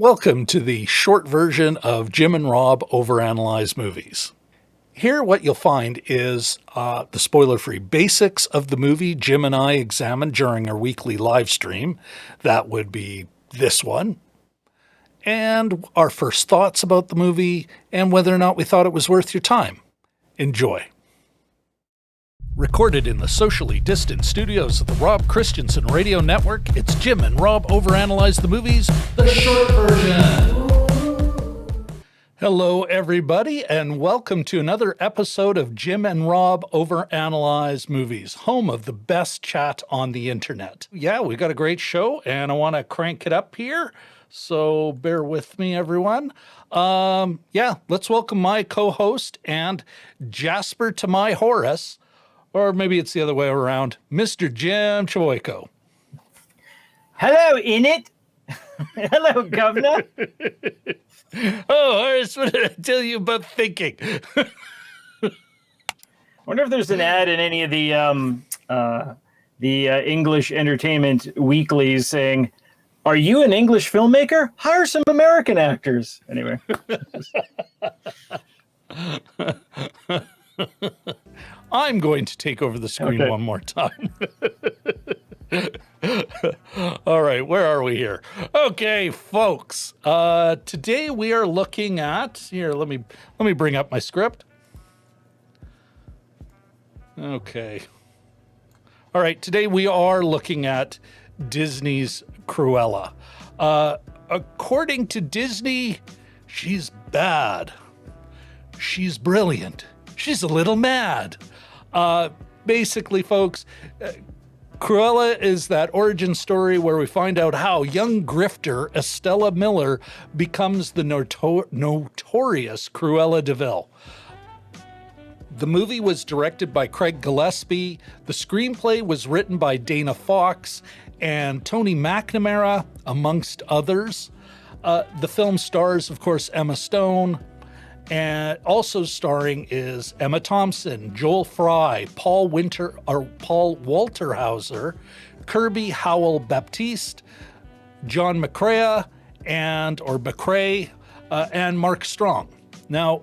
Welcome to the short version of Jim and Rob Overanalyze Movies. Here, what you'll find is the spoiler-free basics of the movie Jim and I examined during our weekly live stream. That would be this one. And our first thoughts about the movie and whether or not we thought it was worth your time. Enjoy. Recorded in the socially distant studios of the Rob Christensen Radio Network, it's Jim and Rob Overanalyze the Movies, the short version. Hello, everybody, and welcome to another episode of Jim and Rob Overanalyze Movies, home of the best chat on the internet. Yeah, we got a great show, and I want to crank it up here, so bear with me, everyone. Let's welcome my co-host and Jasper to my Horace. Or maybe it's the other way around. Mr. Jim Chawoyko. Hello, Enid. Hello, Governor. Oh, Horace, what did I tell you about thinking? I wonder if there's an ad in any of the English entertainment weeklies saying, "Are you an English filmmaker? Hire some American actors." Anyway. I'm going to take over the screen one more time. All right, where are we here? Okay, folks. Today we are looking at here. Let me bring up my script. Okay. All right, today we are looking at Disney's Cruella. According to Disney, she's bad. She's brilliant. She's a little mad. Basically, folks, Cruella is that origin story where we find out how young grifter Estella Miller becomes the notorious Cruella DeVil. The movie was directed by Craig Gillespie. The screenplay was written by Dana Fox and Tony McNamara, amongst others. The film stars, of course, Emma Stone. And also starring is Emma Thompson, Joel Fry, Paul Walter Hauser, Kirby Howell-Baptiste, John McCrea, and Mark Strong. Now,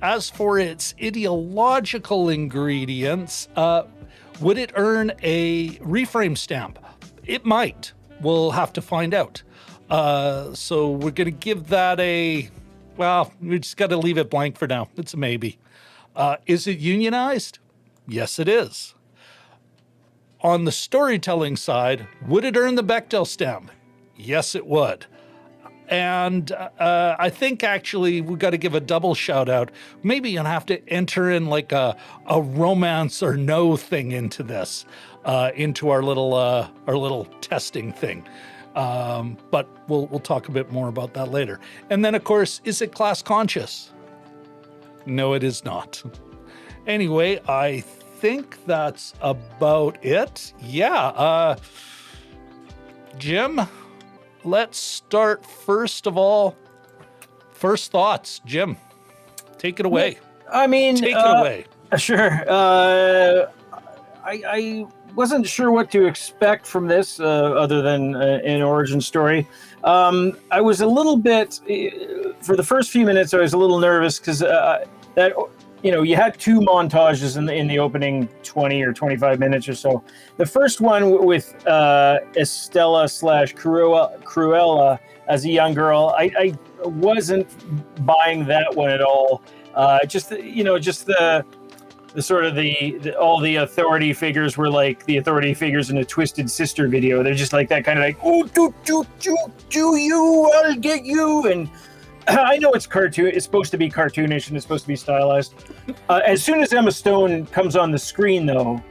as for its ideological ingredients, would it earn a reframe stamp? It might. We'll have to find out. So we're going to give that well, we just got to leave it blank for now. It's a maybe. Is it unionized? Yes, it is. On the storytelling side, would it earn the Bechdel stamp? Yes, it would. And I think actually we got to give a double shout out. Maybe you'll have to enter in like a romance or no thing into this, into our little testing thing. But we'll talk a bit more about that later. And then, of course, is it class conscious? No, it is not. Anyway, I think that's about it. Yeah. Jim, let's start first of all. First thoughts, Jim. Take it away. Take it away. Sure. I wasn't sure what to expect from this other than an origin story. I was a little bit, for the first few minutes, I was a little nervous because you had two montages in the opening 20 or 25 minutes or so. The first one with Estella / Cruella as a young girl, I wasn't buying that one at all. Just the sort of all the authority figures were like the authority figures in a Twisted Sister video. They're just like that kind of like, oh, do you, I'll get you. And I know it's cartoon. It's supposed to be cartoonish and it's supposed to be stylized. As soon as Emma Stone comes on the screen, though,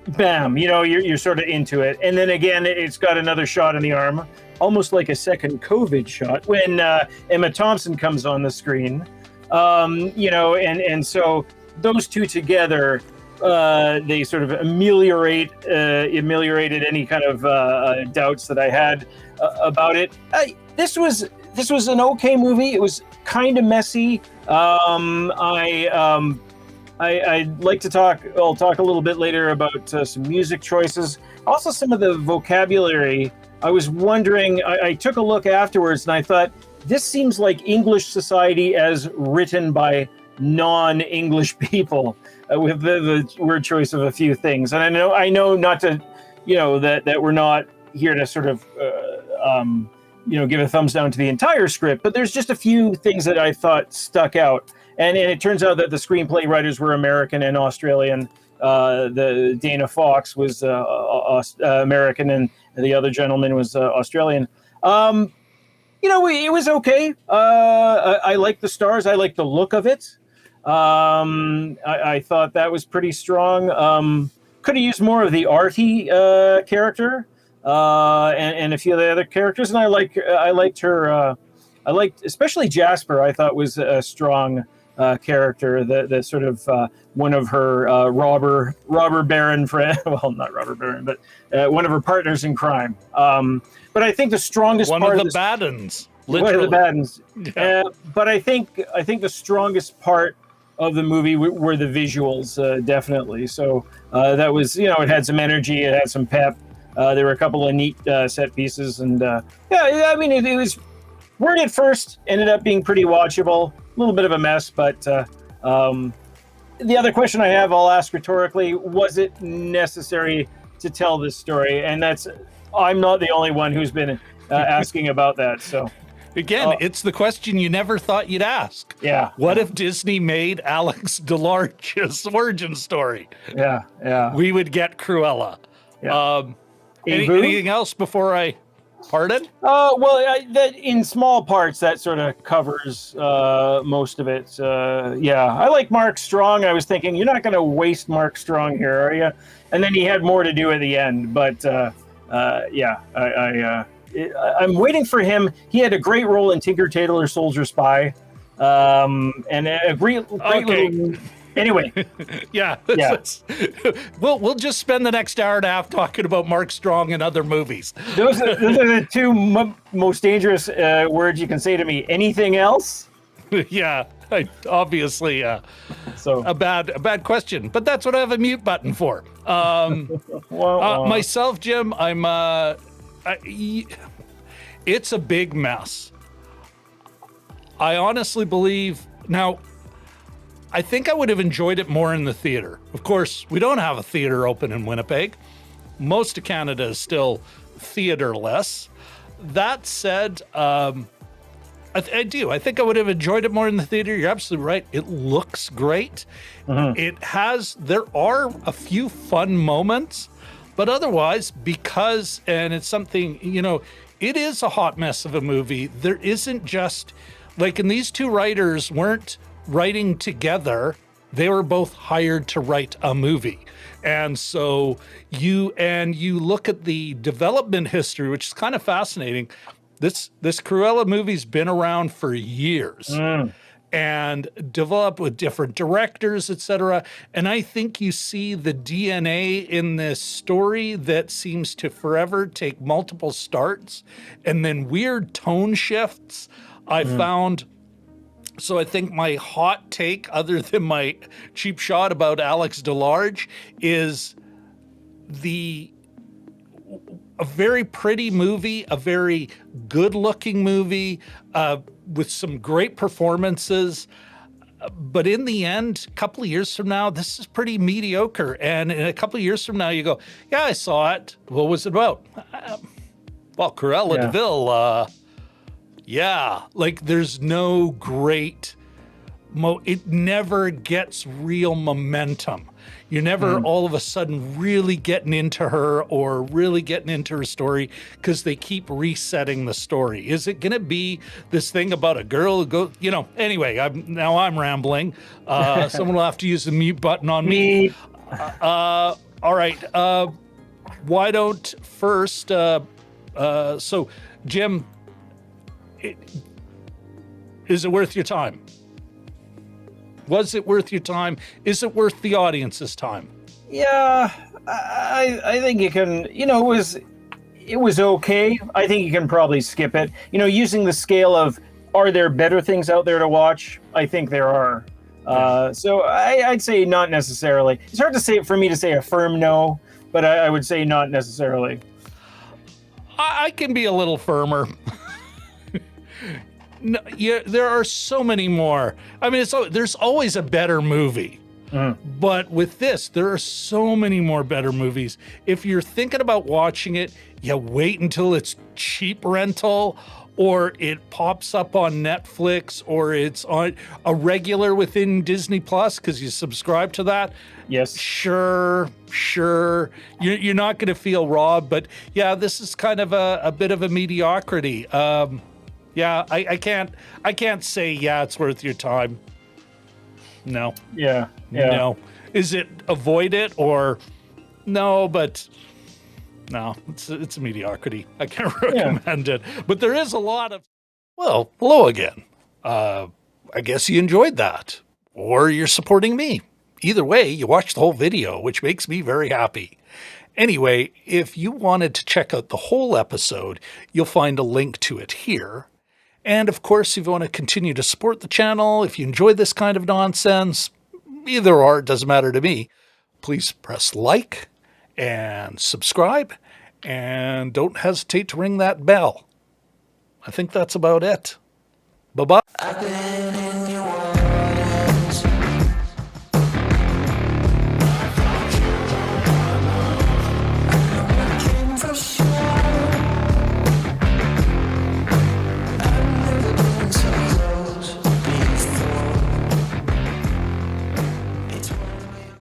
bam, you're sort of into it. And then again, it's got another shot in the arm, almost like a second COVID shot when Emma Thompson comes on the screen. And so those two together, they sort of ameliorated any kind of doubts that I had about it. This was an okay movie. It was kind of messy. I'd like to talk. I'll talk a little bit later about some music choices. Also, some of the vocabulary. I was wondering. I took a look afterwards, and I thought, this seems like English society as written by non-English people, with the word choice of a few things. And I know not to, that we're not here to sort of, give a thumbs down to the entire script, but there's just a few things that I thought stuck out. And it turns out that the screenplay writers were American and Australian. The Dana Fox was American, and the other gentleman was Australian. It was okay. I liked the stars. I liked the look of it. I thought that was pretty strong. Could have used more of the Artie character and a few of the other characters. And I liked her. I liked especially Jasper. I thought was a strong character. The sort of one of her robber baron friend. Well, not robber baron, but one of her partners in crime. But I think the strongest one part of the Baddens. Literally. One of the Baddens. Yeah. But I think the strongest part of the movie were the visuals, definitely. So that was, it had some energy, it had some pep. There were a couple of neat set pieces, and it was weird at first, ended up being pretty watchable. A little bit of a mess, but the other question I have, I'll ask rhetorically: was it necessary to tell this story? And I'm not the only one who's been asking about that. So. Again, it's the question you never thought you'd ask. Yeah. What if Disney made Alex DeLarge's origin story? Yeah. We would get Cruella. Yeah. Anything else before I pardon? That in small parts that sort of covers most of it. I like Mark Strong. I was thinking you're not going to waste Mark Strong here, are you? And then he had more to do at the end. But I'm waiting for him. He had a great role in Tinker Tailor Soldier Spy, and a great little. Anyway, yeah. We'll just spend the next hour and a half talking about Mark Strong and other movies. Those are the two most dangerous words you can say to me. Anything else? Yeah, obviously. So a bad question, but that's what I have a mute button for. Myself, Jim, it's a big mess. I honestly believe now. I think I would have enjoyed it more in the theater. Of course, we don't have a theater open in Winnipeg. Most of Canada is still theaterless. That said, I do. I think I would have enjoyed it more in the theater. You're absolutely right. It looks great. Mm-hmm. There are a few fun moments, but otherwise, and it's something, it is a hot mess of a movie. There isn't just, and these two writers weren't writing together. They were both hired to write a movie. And so you look at the development history, which is kind of fascinating. This Cruella movie's been around for years and developed with different directors, etc. And I think you see the DNA in this story that seems to forever take multiple starts and then weird tone shifts. I found. So I think my hot take, other than my cheap shot about Alex DeLarge, is a very pretty movie, a very good-looking movie with some great performances. But in the end, a couple of years from now, this is pretty mediocre. And in a couple of years from now, you go, yeah, I saw it. What was it about? Cruella DeVil. There's no great, it never gets real momentum. You're never all of a sudden really getting into her or really getting into her story because they keep resetting the story. Is it going to be this thing about a girl who anyway, I'm rambling. Someone will have to use the mute button on me. All right. Why don't first, so Jim, is it worth your time? Was it worth your time? Is it worth the audience's time? Yeah, I think you can. It was okay. I think you can probably skip it. Using the scale of, are there better things out there to watch? I think there are. So I'd say not necessarily. It's hard for me to say a firm no, but I would say not necessarily. I can be a little firmer. No, yeah, there are so many more. I mean, there's always a better movie. But with this, there are so many more better movies. If you're thinking about watching it, you wait until it's cheap rental, or it pops up on Netflix, or it's on a regular within Disney Plus because you subscribe to that. Yes. Sure. You're not going to feel robbed, but yeah, this is kind of a bit of a mediocrity. Yeah, I can't say it's worth your time. No. Yeah. No. Is it avoid it or no? But no, it's a mediocrity. I can't recommend it. But there is a lot of. Well, hello again. I guess you enjoyed that, or you're supporting me. Either way, you watched the whole video, which makes me very happy. Anyway, if you wanted to check out the whole episode, you'll find a link to it here. And of course, if you want to continue to support the channel, if you enjoy this kind of nonsense, either or, it doesn't matter to me, please press like and subscribe, and don't hesitate to ring that bell. I think that's about it. Bye-bye.